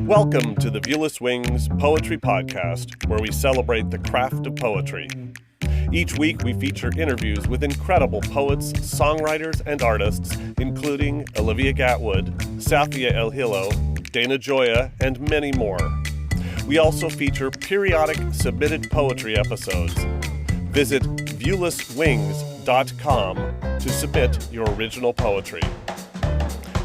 Welcome to the Viewless Wings Poetry Podcast, where we celebrate the craft of poetry. Each week we feature interviews with incredible poets, songwriters, and artists, including Olivia Gatwood, Safia El Hilo, Dana Joya, and many more. We also feature periodic submitted poetry episodes. Visit viewlesswings.com to submit your original poetry.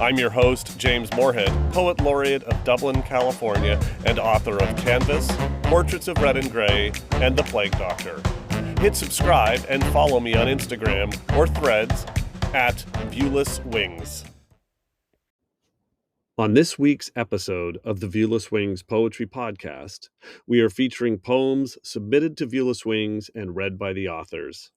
I'm your host, James Moorhead, Poet Laureate of Dublin, California, and author of Canvas, Portraits of Red and Gray, and The Plague Doctor. Hit subscribe and follow me on Instagram or Threads at Viewless Wings. On this week's episode of the Viewless Wings Poetry Podcast, we are featuring poems submitted to Viewless Wings and read by the authors.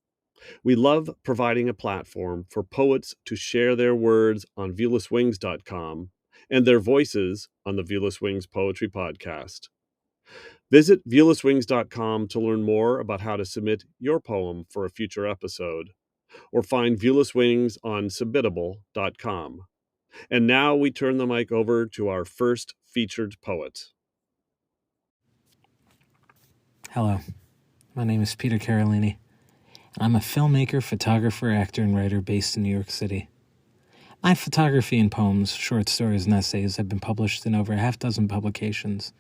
We love providing a platform for poets to share their words on viewlesswings.com and their voices on the Viewless Wings Poetry Podcast. Visit viewlesswings.com to learn more about how to submit your poem for a future episode, or find Viewless Wings on submittable.com. And now we turn the mic over to our first featured poet. Hello, my name is Peter Carellini. I'm a filmmaker, photographer, actor, and writer based in New York City. My photography and poems, short stories, and essays have been published in over a half-dozen publications,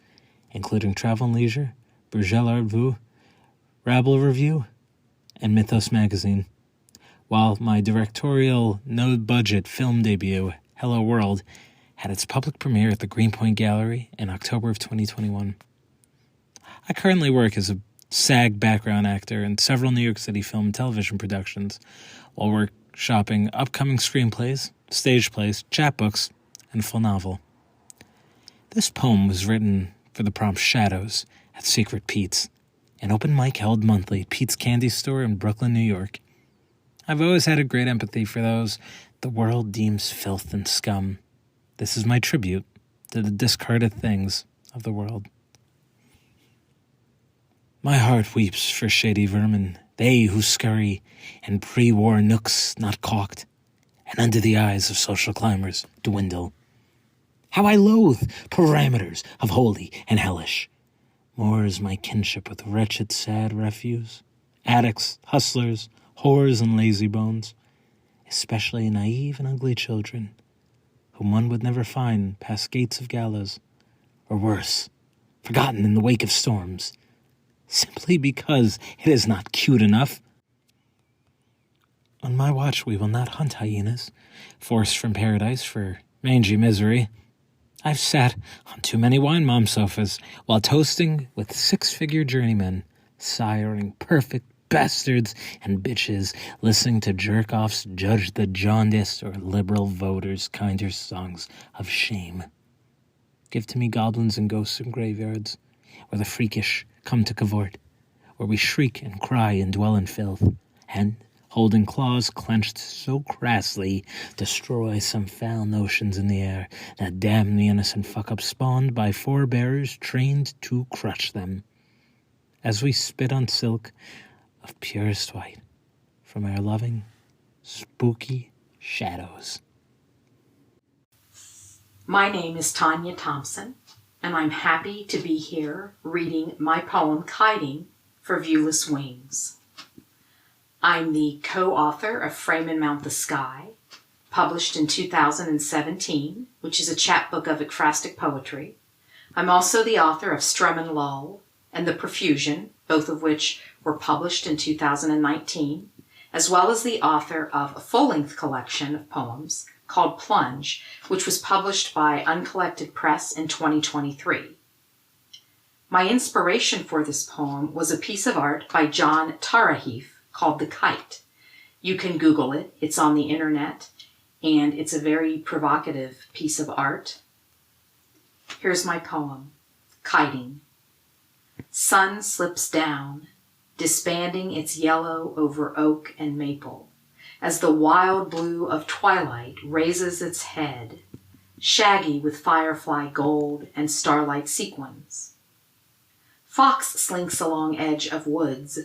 including Travel and Leisure, Bruegel Art Vu, Rabble Review, and Mythos Magazine, while my directorial, no-budget film debut, Hello World, had its public premiere at the Greenpoint Gallery in October of 2021. I currently work as a SAG background actor in several New York City film and television productions, while workshopping upcoming screenplays, stage plays, chapbooks, and a full novel. This poem was written for the prompt Shadows at Secret Pete's, an open mic held monthly at Pete's Candy Store in Brooklyn, New York. I've always had a great empathy for those the world deems filth and scum. This is my tribute to the discarded things of the world. My heart weeps for shady vermin, they who scurry in pre-war nooks not caulked, and under the eyes of social climbers dwindle. How I loathe parameters of holy and hellish. More is my kinship with wretched, sad refuse, addicts, hustlers, whores, and lazy bones, especially naive and ugly children, whom one would never find past gates of gallows, or worse, forgotten in the wake of storms, simply because it is not cute enough. On my watch we will not hunt hyenas, forced from paradise for mangy misery. I've sat on too many wine mom sofas while toasting with six-figure journeymen, siring perfect bastards and bitches, listening to jerk-offs judge the jaundiced or liberal voters' kinder songs of shame. Give to me goblins and ghosts in graveyards, where the freakish come to cavort, where we shriek and cry and dwell in filth, and, holding claws clenched so crassly, destroy some foul notions in the air that damn the innocent fuck-up spawned by forebearers trained to crush them, as we spit on silk of purest white from our loving, spooky shadows. My name is Tanya Thomson, and I'm happy to be here reading my poem Kiting for Viewless Wings. I'm the co-author of Frame and Mount the Sky, published in 2017, which is a chapbook of ekphrastic poetry. I'm also the author of Strum and Lull and The Profusion, both of which were published in 2019, as well as the author of a full-length collection of poems called Plunge, which was published by Uncollected Press in 2023. My inspiration for this poem was a piece of art by John Tarahif called The Kite. You can Google it, it's on the internet, and it's a very provocative piece of art. Here's my poem, Kiting. Sun slips down, disbanding its yellow over oak and maple, as the wild blue of twilight raises its head, shaggy with firefly gold and starlight sequins. Fox slinks along edge of woods,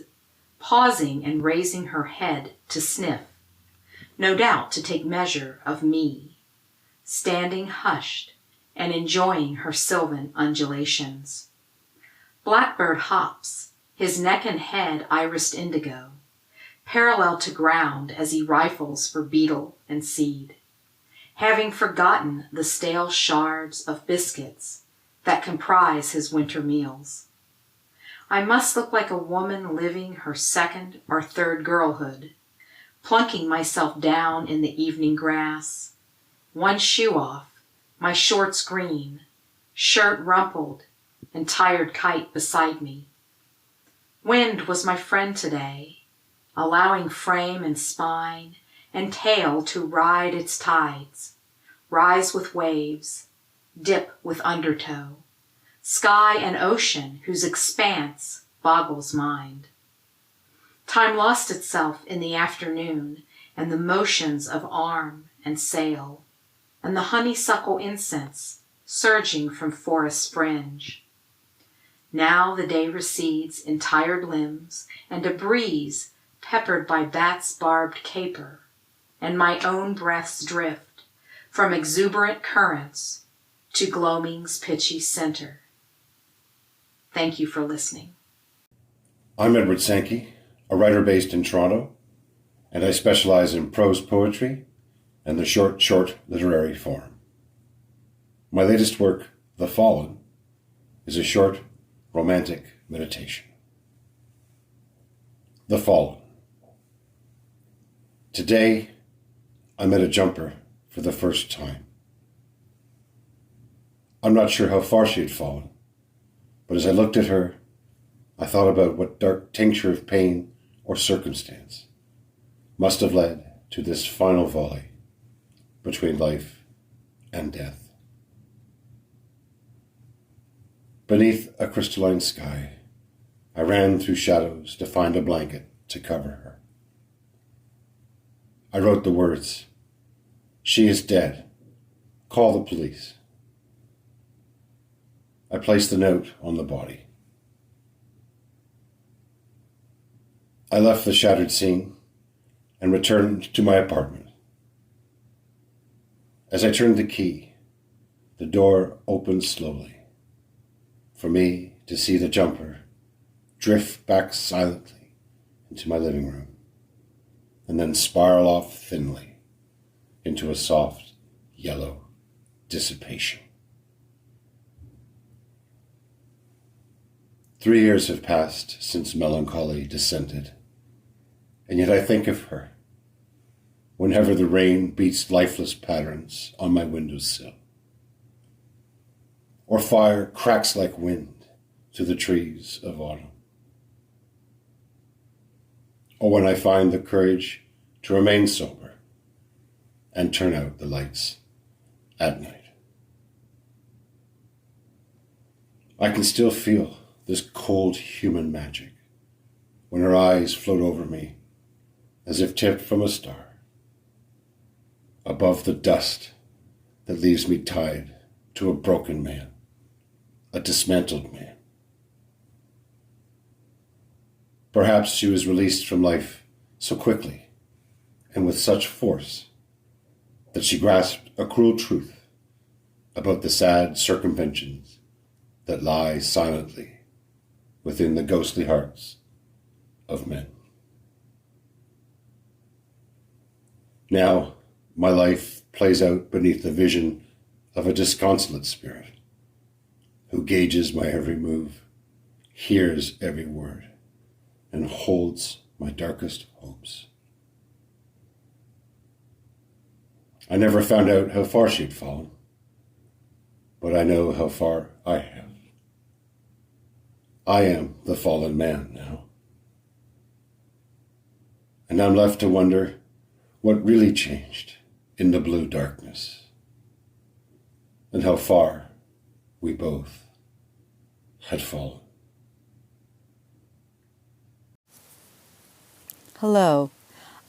pausing and raising her head to sniff, no doubt to take measure of me, standing hushed and enjoying her sylvan undulations. Blackbird hops, his neck and head irised indigo, parallel to ground as he rifles for beetle and seed, having forgotten the stale shards of biscuits that comprise his winter meals. I must look like a woman living her second or third girlhood, plunking myself down in the evening grass, one shoe off, my shorts green, shirt rumpled, and tired kite beside me. Wind was my friend today, allowing frame and spine and tail to ride its tides, rise with waves, dip with undertow, sky and ocean whose expanse boggles mind. Time lost itself in the afternoon and the motions of arm and sail, and the honeysuckle incense surging from forest fringe. Now the day recedes in tired limbs and a breeze peppered by bats' barbed caper, and my own breaths drift from exuberant currents to gloaming's pitchy center. Thank you for listening. I'm Edward Sankey, a writer based in Toronto, and I specialize in prose poetry and the short literary form. My latest work, The Fallen, is a short romantic meditation. The Fallen. Today, I met a jumper for the first time. I'm not sure how far she had fallen, but as I looked at her, I thought about what dark tincture of pain or circumstance must have led to this final volley between life and death. Beneath a crystalline sky, I ran through shadows to find a blanket to cover her. I wrote the words, "She is dead. Call the police." I placed the note on the body. I left the shattered scene and returned to my apartment. As I turned the key, the door opened slowly, for me to see the jumper drift back silently into my living room, and then spiral off thinly into a soft, yellow dissipation. 3 years have passed since melancholy descended, and yet I think of her whenever the rain beats lifeless patterns on my windowsill, or fire cracks like wind through the trees of autumn, or when I find the courage to remain sober and turn out the lights at night. I can still feel this cold human magic when her eyes float over me as if tipped from a star, above the dust that leaves me tied to a broken man, a dismantled man. Perhaps she was released from life so quickly and with such force that she grasped a cruel truth about the sad circumventions that lie silently within the ghostly hearts of men. Now, my life plays out beneath the vision of a disconsolate spirit who gauges my every move, hears every word, and holds my darkest hopes. I never found out how far she'd fallen, but I know how far I have. I am the fallen man now, and I'm left to wonder what really changed in the blue darkness, and how far we both had fallen. Hello,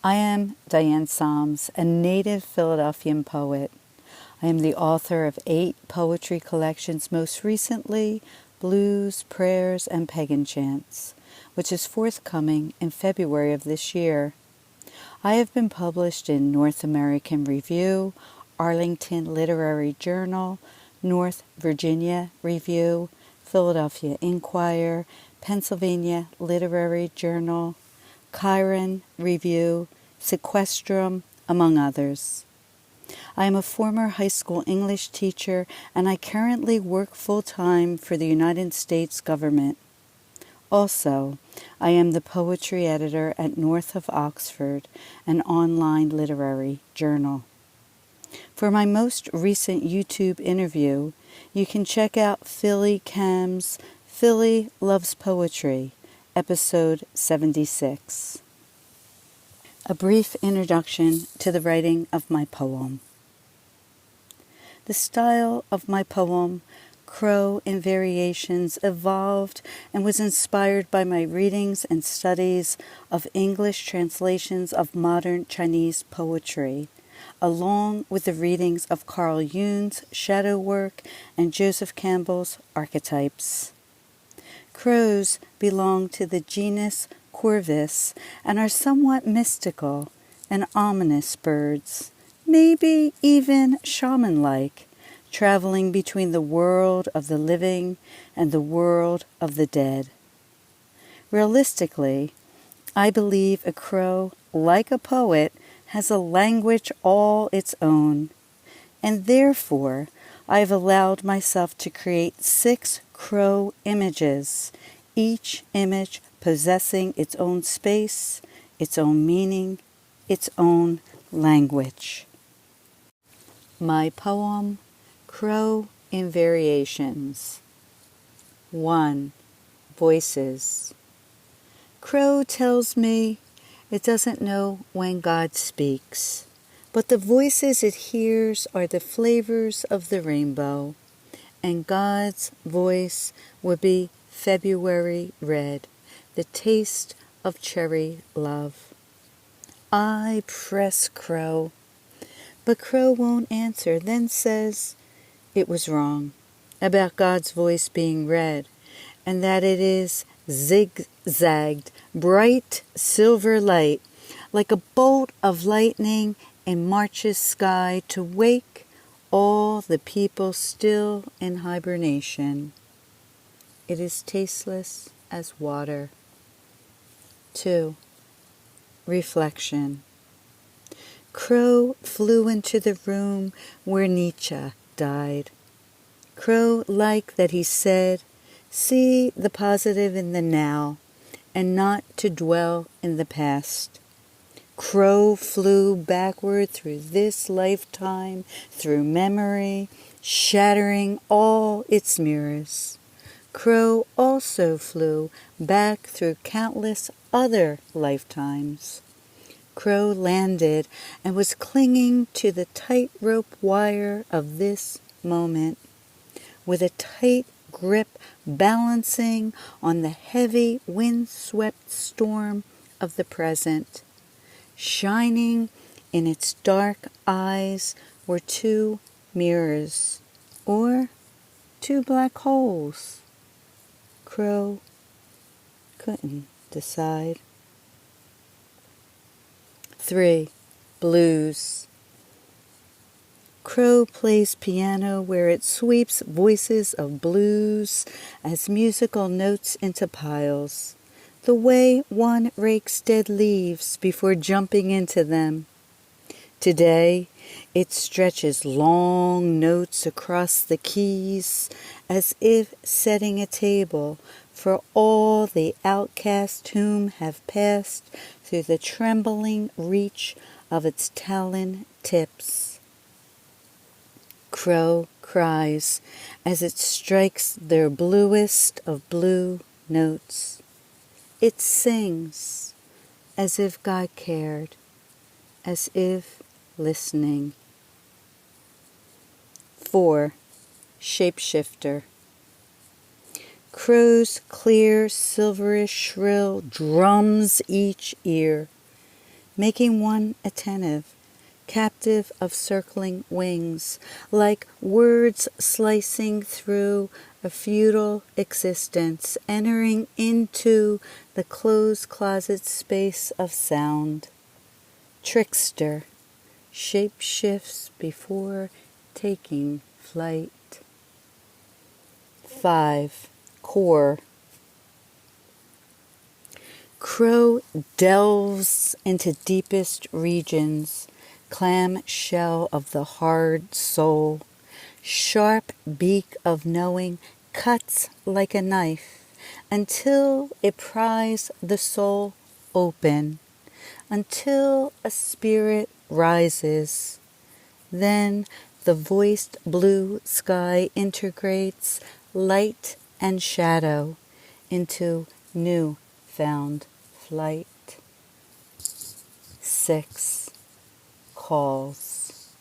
I am Diane Sahms, a native Philadelphian poet. I am the author of 8 poetry collections, most recently Blues, Prayers, and Pagan Chants, which is forthcoming in February of this year. I have been published in North American Review, Arlington Literary Journal, North Virginia Review, Philadelphia Inquirer, Pennsylvania Literary Journal, Chiron Review, Sequestrum, among others. I am a former high school English teacher, and I currently work full-time for the United States government. Also, I am the poetry editor at North of Oxford, an online literary journal. For my most recent YouTube interview, you can check out Philly Cam's Philly Loves Poetry, episode 76. A brief introduction to the writing of my poem. The style of my poem, Crow in Variations, evolved and was inspired by my readings and studies of English translations of modern Chinese poetry, along with the readings of Carl Jung's shadow work and Joseph Campbell's archetypes. Crows belong to the genus Corvus and are somewhat mystical and ominous birds, maybe even shaman-like, traveling between the world of the living and the world of the dead. Realistically, I believe a crow, like a poet, has a language all its own, and therefore I have allowed myself to create 6 crow images, each image possessing its own space, its own meaning, its own language. My poem, Crow in Variations. 1. Voices. Crow tells me it doesn't know when God speaks, but the voices it hears are the flavors of the rainbow, and God's voice would be February red, the taste of cherry love. I press Crow, but Crow won't answer, then says it was wrong about God's voice being red, and that it is zigzagged, bright silver light, like a bolt of lightning in March's sky to wake all the people still in hibernation. It is tasteless as water. 2. Reflection. Crow flew into the room where Nietzsche died. Crow like that he said, see the positive in the now, and not to dwell in the past. Crow flew backward through this lifetime, through memory, shattering all its mirrors. Crow also flew back through countless other lifetimes. Crow landed and was clinging to the tightrope wire of this moment, with a tight grip balancing on the heavy wind-swept storm of the present. Shining in its dark eyes were 2 mirrors, or 2 black holes. Crow couldn't decide. 3. Blues. Crow plays piano where it sweeps voices of blues as musical notes into piles, the way one rakes dead leaves before jumping into them. Today, it stretches long notes across the keys as if setting a table for all the outcast whom have passed through the trembling reach of its talon tips. Crow cries as it strikes their bluest of blue notes. It sings as if God cared, as if listening. 4. Shapeshifter. Crow's clear, silverish shrill drums each ear, making one attentive, captive of circling wings, like words slicing through a futile existence, entering into the closed closet space of sound. Trickster, shape shifts before taking flight. 5. Core. Crow delves into deepest regions, clam shell of the hard soul. Sharp beak of knowing cuts like a knife until it pries the soul open, until a spirit rises. Then the voiced blue sky integrates light and shadow into new found flight. 6. Calls.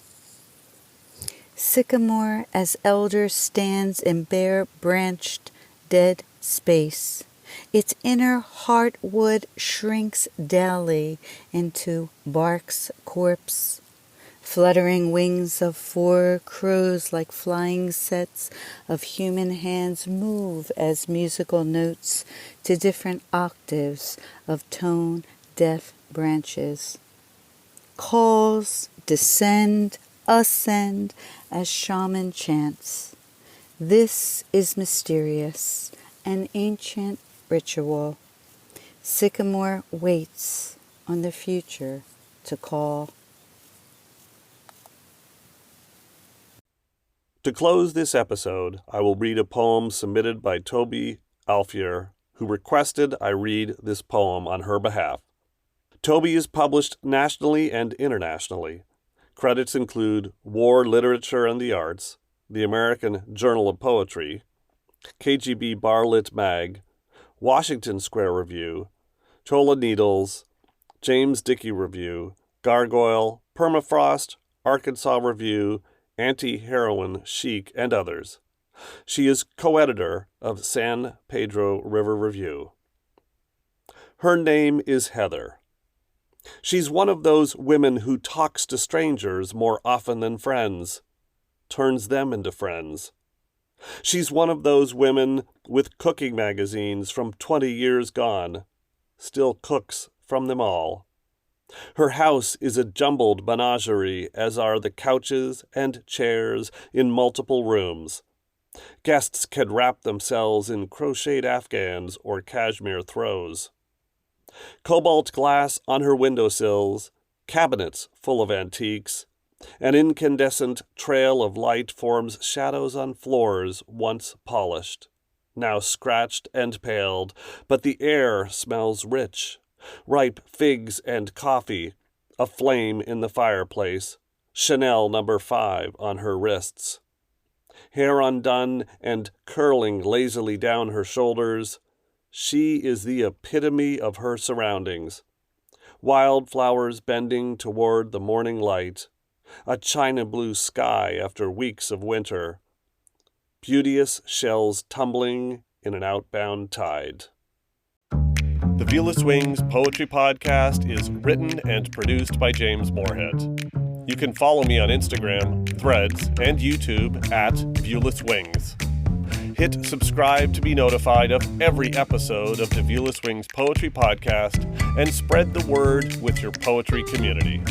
Sycamore as elder stands in bare-branched dead space. Its inner heartwood shrinks dally into bark's corpse. Fluttering wings of 4 crows like flying sets of human hands move as musical notes to different octaves of tone-deaf branches. Calls descend, ascend as shaman chants. This is mysterious, an ancient ritual. Sycamore waits on the future to call. To close this episode, I will read a poem submitted by Tobi Alfier, who requested I read this poem on her behalf. Tobi is published nationally and internationally. Credits include War, Literature, and the Arts, the American Journal of Poetry, KGB Barlit Mag, Washington Square Review, Chola Needles, James Dickey Review, Gargoyle, Permafrost, Arkansas Review, Anti-Heroin Chic, and others. She is co-editor of San Pedro River Review. Her name is Heather. She's one of those women who talks to strangers more often than friends, turns them into friends. She's one of those women with cooking magazines from 20 years gone, still cooks from them all. Her house is a jumbled menagerie, as are the couches and chairs in multiple rooms. Guests can wrap themselves in crocheted afghans or cashmere throws. Cobalt glass on her windowsills, cabinets full of antiques. An incandescent trail of light forms shadows on floors once polished, now scratched and paled, but the air smells rich. Ripe figs and coffee, a flame in the fireplace, Chanel No. 5 on her wrists. Hair undone and curling lazily down her shoulders, she is the epitome of her surroundings. Wildflowers bending toward the morning light, a china blue sky after weeks of winter, beauteous shells tumbling in an outbound tide. The Viewless Wings Poetry Podcast is written and produced by James Moorhead. You can follow me on Instagram, Threads, and YouTube at Viewless Wings. Hit subscribe to be notified of every episode of the Viewless Wings Poetry Podcast and spread the word with your poetry community.